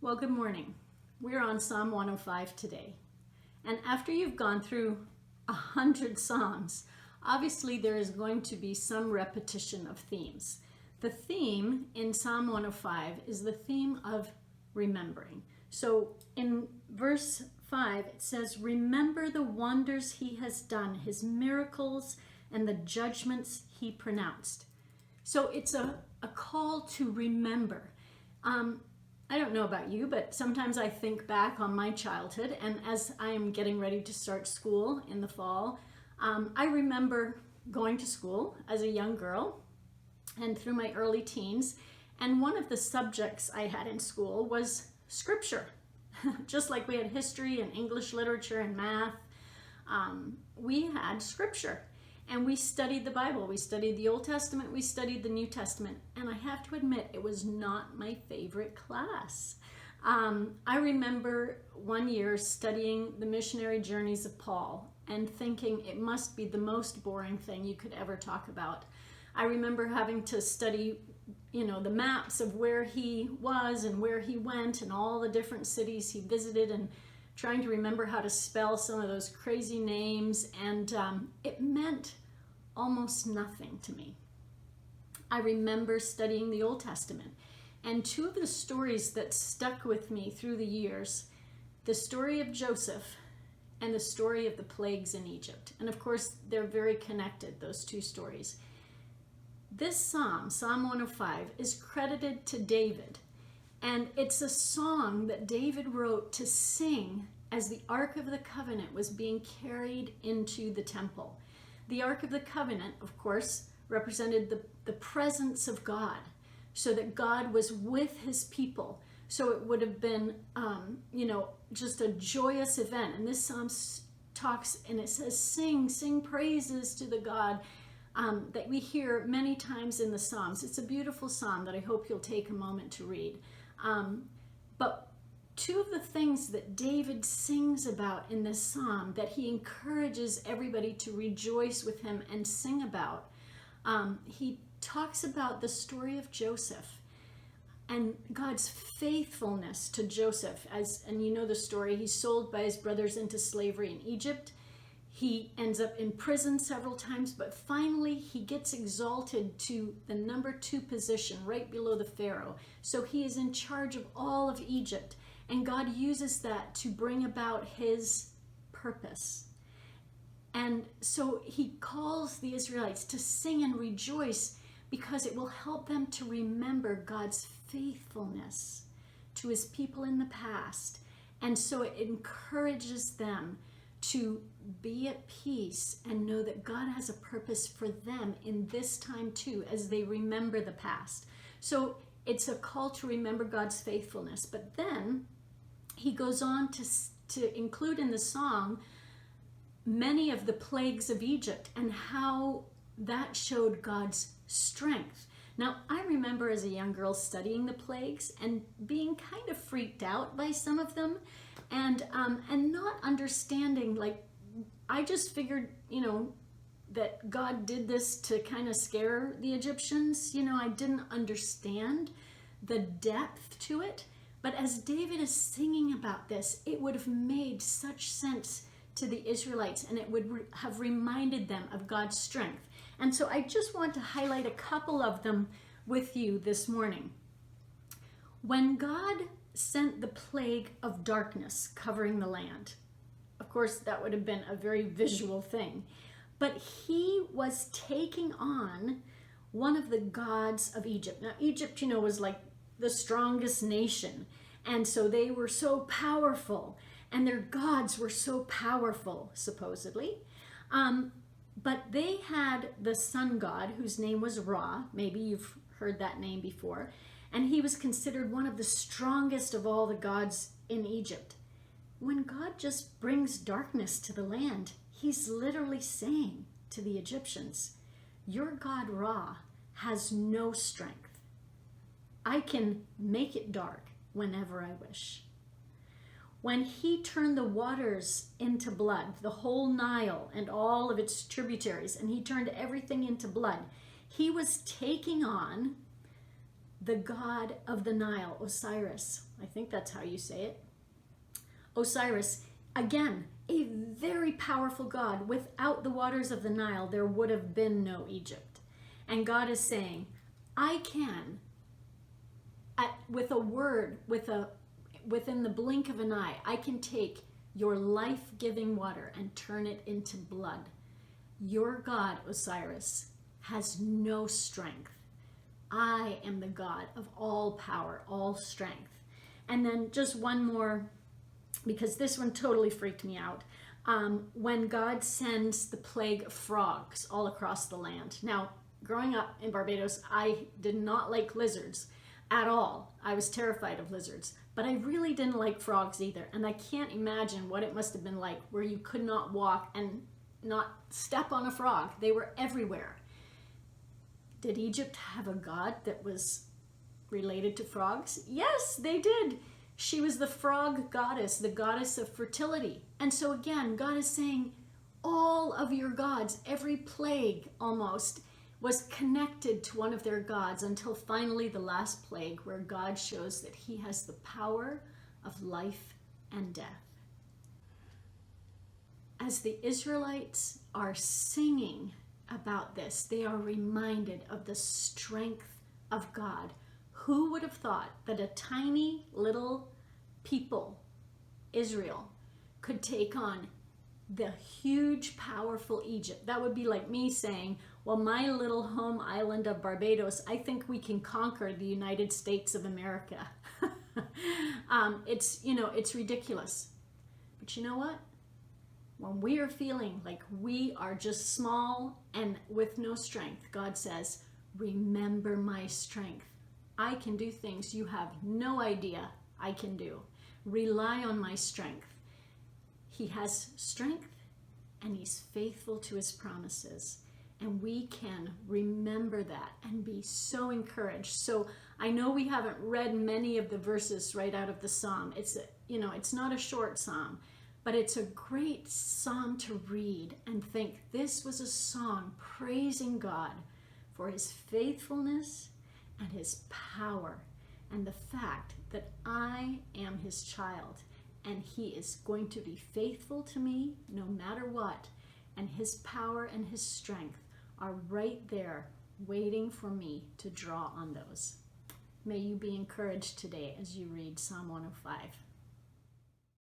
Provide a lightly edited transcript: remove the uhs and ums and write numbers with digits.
Well, good morning. We're on Psalm 105 today. And after you've gone through 100 Psalms, obviously there is going to be some repetition of themes. The theme in Psalm 105 is the theme of remembering. So in verse 5, it says, "Remember the wonders he has done, his miracles and the judgments he pronounced." So it's a call to remember. I don't know about you, but sometimes I think back on my childhood, and as I am getting ready to start school in the fall, I remember going to school as a young girl and through my early teens, and one of the subjects I had in school was scripture. Just like we had history and English literature and math, we had scripture. And we studied the Bible. We studied the Old Testament. We studied the New Testament. And I have to admit, it was not my favorite class. I remember one year studying the missionary journeys of Paul and thinking it must be the most boring thing you could ever talk about. I remember having to study, the maps of where he was and where he went and all the different cities he visited, and trying to remember how to spell some of those crazy names, and it meant almost nothing to me. I remember studying the Old Testament, and two of the stories that stuck with me through the years, the story of Joseph and the story of the plagues in Egypt. And of course, they're very connected, those two stories. This psalm, Psalm 105, is credited to David. And it's a song that David wrote to sing as the Ark of the Covenant was being carried into the temple. The Ark of the Covenant, of course, represented the presence of God, so that God was with his people. So it would have been, just a joyous event. And this psalm talks, and it says, sing praises to the God that we hear many times in the Psalms. It's a beautiful psalm that I hope you'll take a moment to read. But two of the things that David sings about in this psalm that he encourages everybody to rejoice with him and sing about, he talks about the story of Joseph and God's faithfulness to Joseph. And you know the story, he's sold by his brothers into slavery in Egypt. He ends up in prison several times, but finally he gets exalted to the number 2 position, right below the Pharaoh. So he is in charge of all of Egypt, and God uses that to bring about his purpose. And so he calls the Israelites to sing and rejoice because it will help them to remember God's faithfulness to his people in the past. And so it encourages them to be at peace and know that God has a purpose for them in this time too, as they remember the past. So it's a call to remember God's faithfulness. But then he goes on to include in the song many of the plagues of Egypt and how that showed God's strength. Now, I remember as a young girl studying the plagues and being kind of freaked out by some of them, and not understanding, I just figured, that God did this to kind of scare the Egyptians. I didn't understand the depth to it. But as David is singing about this, it would have made such sense to the Israelites, and it would have reminded them of God's strength. And so I just want to highlight a couple of them with you this morning. When God sent the plague of darkness covering the land, of course, that would have been a very visual thing, but he was taking on one of the gods of Egypt. Now, Egypt, was like the strongest nation, and so they were so powerful, and their gods were so powerful, supposedly. But they had the sun god, whose name was Ra. Maybe you've heard that name before. And he was considered one of the strongest of all the gods in Egypt. When God just brings darkness to the land, he's literally saying to the Egyptians, your God Ra has no strength. I can make it dark whenever I wish. When he turned the waters into blood, the whole Nile and all of its tributaries, and he turned everything into blood, he was taking on the god of the Nile, Osiris. I think that's how you say it. Osiris, again, a very powerful god. Without the waters of the Nile, there would have been no Egypt. And God is saying, I can, with a word, within the blink of an eye, I can take your life-giving water and turn it into blood. Your God, Osiris, has no strength. I am the God of all power, all strength. And then just one more, because this one totally freaked me out. When God sends the plague of frogs all across the land. Now, growing up in Barbados, I did not like lizards at all. I was terrified of lizards, but I really didn't like frogs either. And I can't imagine what it must have been like where you could not walk and not step on a frog. They were everywhere. Did Egypt have a god that was related to frogs? Yes, they did. She was the frog goddess, the goddess of fertility. And so again, God is saying all of your gods, every plague almost, was connected to one of their gods until finally the last plague, where God shows that he has the power of life and death. As the Israelites are singing about this, they are reminded of the strength of God. Who would have thought that a tiny little people, Israel, could take on the huge, powerful Egypt? That would be like me saying, well, my little home island of Barbados, I think we can conquer the United States of America. It's ridiculous. But you know what? When we are feeling like we are just small and with no strength, God says, remember my strength. I can do things you have no idea I can do. Rely on my strength. He has strength and he's faithful to his promises. And we can remember that and be so encouraged. So I know we haven't read many of the verses right out of the psalm. It's not a short psalm, but it's a great psalm to read and think this was a song praising God for his faithfulness and his power and the fact that I am his child and he is going to be faithful to me no matter what. And his power and his strength are right there waiting for me to draw on those. May you be encouraged today as you read Psalm 105.